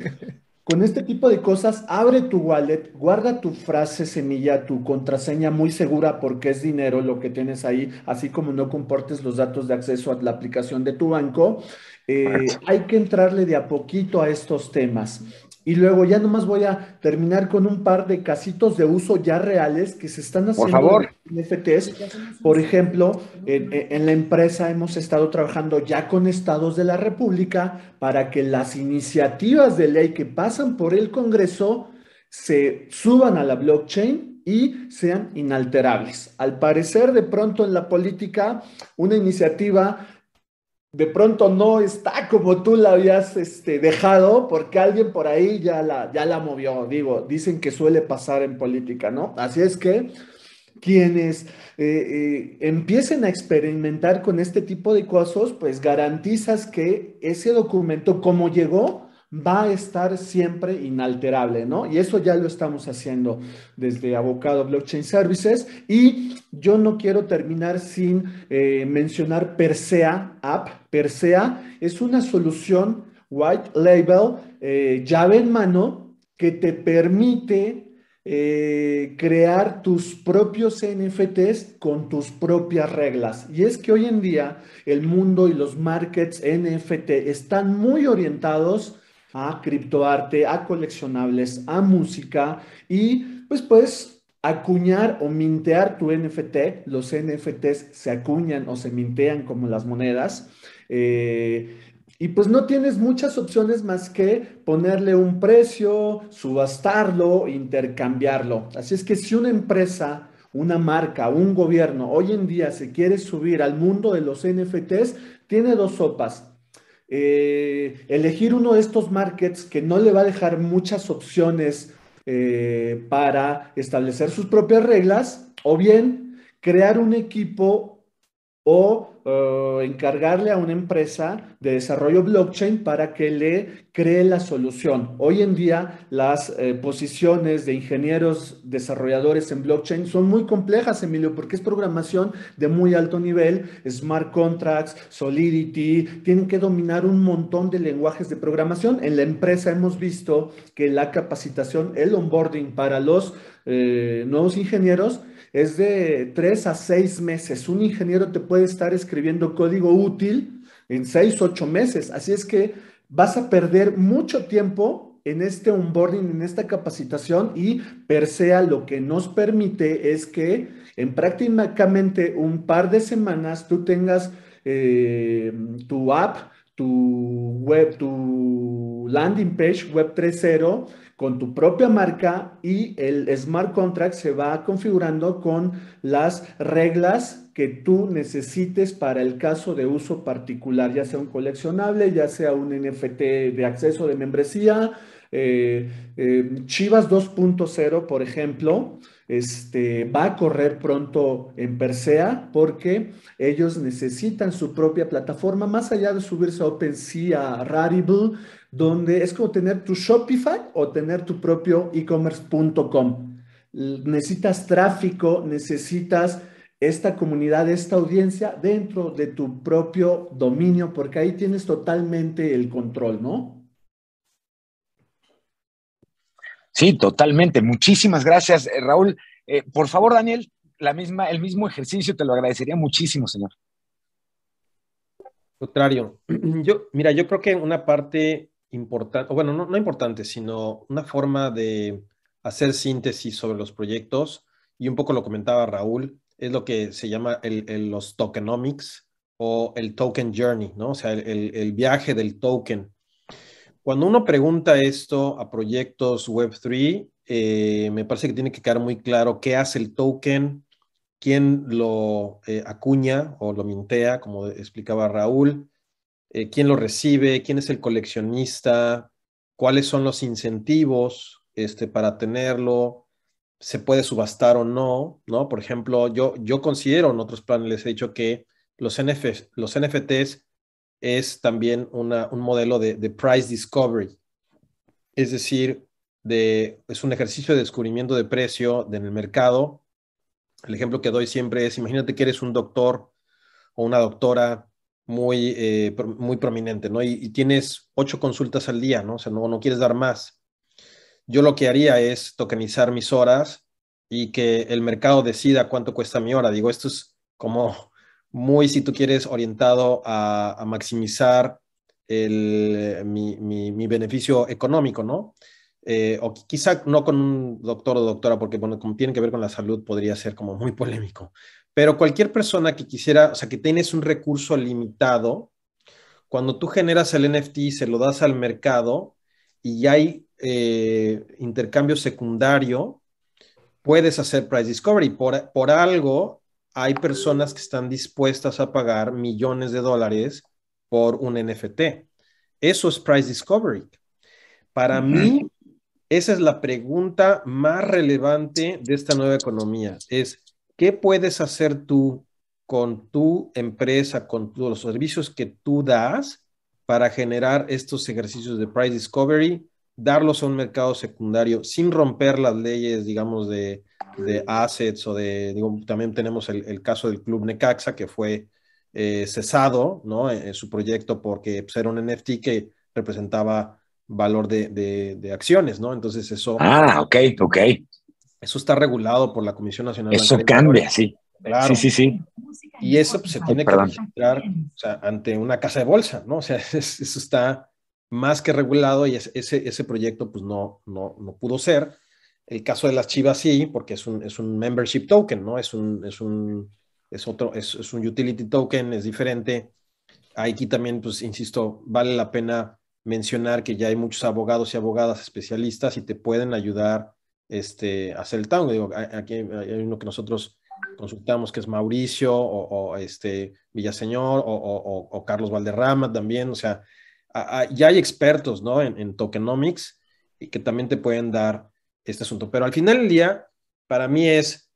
con este tipo de cosas, abre tu wallet, guarda tu frase semilla, tu contraseña muy segura porque es dinero lo que tienes ahí, así como no compartes los datos de acceso a la aplicación de tu banco. Correcto. Hay que entrarle de a poquito a estos temas. Y luego ya nomás voy a terminar con un par de casitos de uso ya reales que se están Por haciendo de favor. NFTs. Por ejemplo, en la empresa hemos estado trabajando ya con estados de la República para que las iniciativas de ley que pasan por el Congreso se suban a la blockchain y sean inalterables. Al parecer, de pronto en la política, una iniciativa de pronto no está como tú la habías dejado, porque alguien por ahí ya la movió. Digo, dicen que suele pasar en política, ¿no? Así es que quienes empiecen a experimentar con este tipo de cosas, pues garantizas que ese documento, como llegó, va a estar siempre inalterable, ¿no? Y eso ya lo estamos haciendo desde Avocado Blockchain Services. Y yo no quiero terminar sin mencionar Persea App. Persea es una solución white label, llave en mano, que te permite crear tus propios NFTs con tus propias reglas. Y es que hoy en día el mundo y los markets NFT están muy orientados a criptoarte, a coleccionables, a música y pues puedes acuñar o mintear tu NFT. Los NFTs se acuñan o se mintean como las monedas. Y pues no tienes muchas opciones más que ponerle un precio, subastarlo, intercambiarlo. Así es que si una empresa, una marca, un gobierno hoy en día se quiere subir al mundo de los NFTs, tiene dos sopas. Elegir uno de estos markets que no le va a dejar muchas opciones para establecer sus propias reglas, o bien crear un equipo o encargarle a una empresa de desarrollo blockchain para que le cree la solución. Hoy en día las posiciones de ingenieros desarrolladores en blockchain son muy complejas, Emilio, porque es programación de muy alto nivel, smart contracts, Solidity, tienen que dominar un montón de lenguajes de programación. En la empresa hemos visto que la capacitación, el onboarding para los nuevos ingenieros es de 3 a 6 meses. Un ingeniero te puede estar escribiendo código útil en 6, 8 meses. Así es que vas a perder mucho tiempo en este onboarding, en esta capacitación y Persea lo que nos permite es que en prácticamente un par de semanas tú tengas tu app, tu web, tu landing page web 3.0 con tu propia marca y el smart contract se va configurando con las reglas que tú necesites para el caso de uso particular, ya sea un coleccionable, ya sea un NFT de acceso de membresía. Chivas 2.0, por ejemplo, va a correr pronto en Persea porque ellos necesitan su propia plataforma, más allá de subirse a OpenSea, a Rarible, donde es como tener tu Shopify o tener tu propio e-commerce.com. Necesitas tráfico, necesitas esta comunidad, esta audiencia dentro de tu propio dominio, porque ahí tienes totalmente el control, ¿no? Sí, totalmente. Muchísimas gracias, Raúl. Por favor, Daniel, el mismo ejercicio, te lo agradecería muchísimo, señor. Contrario. Mira, yo creo que una parte importante, o bueno, no importante, sino una forma de hacer síntesis sobre los proyectos, y un poco lo comentaba Raúl, es lo que se llama los tokenomics o el token journey, ¿no? O sea, el viaje del token. Cuando uno pregunta esto a proyectos Web3, me parece que tiene que quedar muy claro qué hace el token, quién lo acuña o lo mintea, como explicaba Raúl, quién lo recibe, quién es el coleccionista, cuáles son los incentivos para tenerlo, se puede subastar o no, ¿no? Por ejemplo, yo considero, en otros planes les he dicho que los NFTs es también un modelo de price discovery, es decir, es un ejercicio de descubrimiento de precio en el mercado. El ejemplo que doy siempre es, imagínate que eres un doctor o una doctora muy prominente, ¿no? Y tienes 8 consultas al día, ¿no? O sea, no quieres dar más. Yo lo que haría es tokenizar mis horas y que el mercado decida cuánto cuesta mi hora. Digo, esto es como muy, si tú quieres, orientado a maximizar mi beneficio económico, ¿no? O quizá no con un doctor o doctora, porque bueno, como tiene que ver con la salud, podría ser como muy polémico. Pero cualquier persona que quisiera, o sea, que tienes un recurso limitado, cuando tú generas el NFT, se lo das al mercado y hay intercambio secundario, puedes hacer price discovery. Por algo, hay personas que están dispuestas a pagar millones de dólares por un NFT. Eso es price discovery. Para mí, esa es la pregunta más relevante de esta nueva economía. Es, ¿qué puedes hacer tú con tu empresa, con los servicios que tú das para generar estos ejercicios de price discovery, darlos a un mercado secundario sin romper las leyes, digamos, de assets o también tenemos el caso del Club Necaxa que fue cesado, ¿no? En su proyecto porque pues, era un NFT que representaba valor de acciones, ¿no? Entonces eso... Ok. Eso está regulado por la Comisión Nacional Eso Bancaria. cambia, sí. Claro. Sí. Y eso pues, se tiene que registrar ante una casa de bolsa, ¿no? O sea, eso está más que regulado y ese proyecto pues no pudo ser. El caso de las Chivas sí, porque es un membership token, ¿no? Es un utility token, es diferente. Aquí también, pues, insisto, vale la pena mencionar que ya hay muchos abogados y abogadas especialistas y te pueden ayudar a hacer el tango. Digo, aquí hay uno que nosotros consultamos que es Mauricio o Villaseñor o Carlos Valderrama también. O sea, ya hay expertos, ¿no? en tokenomics y que también te pueden dar este asunto. Pero al final del día, para mí es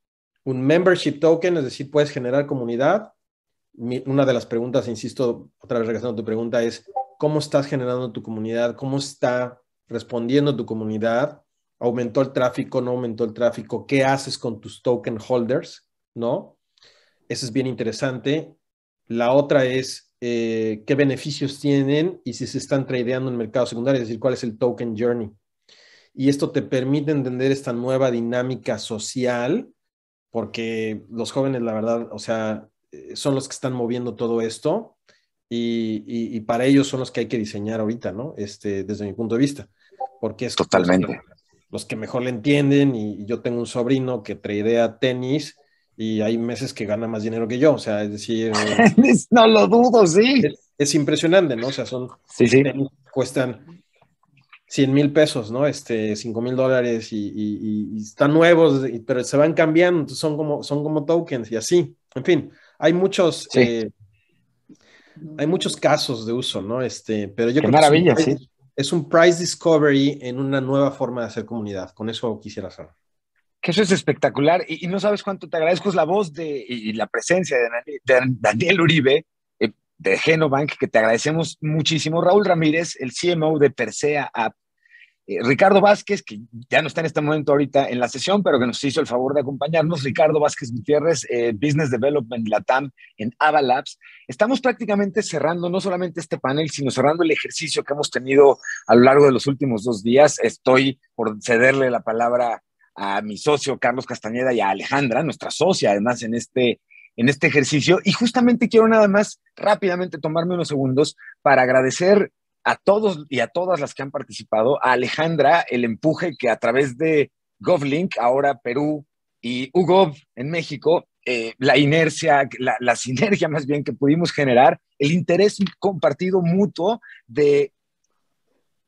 un membership token, es decir, puedes generar comunidad. Una de las preguntas, insisto, otra vez regresando a tu pregunta, es ¿cómo estás generando tu comunidad? ¿Cómo está respondiendo tu comunidad? ¿Aumentó el tráfico? ¿No aumentó el tráfico? ¿Qué haces con tus token holders? ¿No? Eso es bien interesante. La otra es qué beneficios tienen y si se están tradeando en el mercado secundario, es decir, cuál es el token journey. Y esto te permite entender esta nueva dinámica social, porque los jóvenes, la verdad, o sea, son los que están moviendo todo esto y para ellos son los que hay que diseñar ahorita, ¿no? Desde mi punto de vista, porque es totalmente los que mejor le entienden y yo tengo un sobrino que tradea tenis y hay meses que gana más dinero que yo, o sea, es decir... no lo dudo, sí. Es impresionante, ¿no? O sea, sí. Tenis cuestan 100,000 pesos, ¿no? $5,000 y están nuevos, pero se van cambiando, entonces son como tokens y así. En fin, hay muchos casos de uso, ¿no? Pero yo Qué creo maravilla, que sí. Es un price discovery en una nueva forma de hacer comunidad. Con eso quisiera saber. Que eso es espectacular y no sabes cuánto te agradezco, es la voz y la presencia de Daniel Uribe, de Genobank, que te agradecemos muchísimo. Raúl Ramírez, el CMO de Persea App. Ricardo Vázquez, que ya no está en este momento ahorita en la sesión, pero que nos hizo el favor de acompañarnos. Ricardo Vázquez Gutiérrez, Business Development Latam en Ava Labs. Estamos prácticamente cerrando no solamente este panel, sino cerrando el ejercicio que hemos tenido a lo largo de los últimos 2 días. Estoy por cederle la palabra a mi socio Carlos Castañeda y a Alejandra, nuestra socia además en este ejercicio. Y justamente quiero nada más rápidamente tomarme unos segundos para agradecer a todos y a todas las que han participado, a Alejandra, el empuje que a través de GovLink, ahora Perú y UGov en México, la inercia, la sinergia más bien que pudimos generar, el interés compartido mutuo de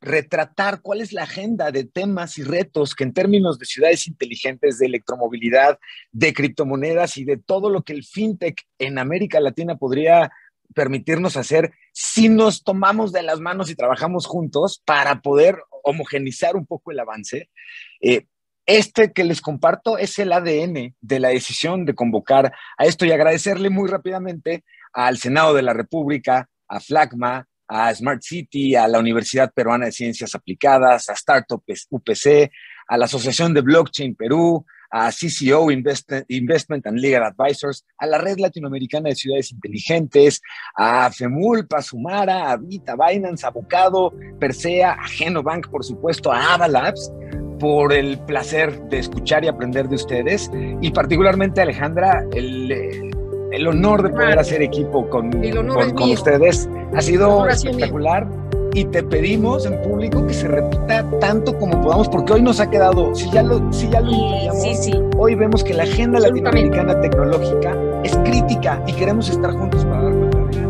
retratar cuál es la agenda de temas y retos que en términos de ciudades inteligentes, de electromovilidad, de criptomonedas y de todo lo que el fintech en América Latina podría permitirnos hacer si nos tomamos de las manos y trabajamos juntos para poder homogenizar un poco el avance. Que les comparto es el ADN de la decisión de convocar a esto y agradecerle muy rápidamente al Senado de la República, a FLACMA, a Smart City, a la Universidad Peruana de Ciencias Aplicadas, a Startup UPC, a la Asociación de Blockchain Perú, a CCO Investment and Legal Advisors, a la Red Latinoamericana de Ciudades Inteligentes, a FEMULP, a Sumara, a Vita, Binance, a Bocado, Persea, a Genobank, por supuesto, a Ava Labs, por el placer de escuchar y aprender de ustedes, y particularmente a Alejandra, el honor de poder hacer equipo con ustedes. Ha sido espectacular. Y te pedimos en público que se repita tanto como podamos, porque hoy nos ha quedado, si ya lo incluíamos, hoy vemos que la agenda latinoamericana tecnológica es crítica y queremos estar juntos para dar cuenta de ella.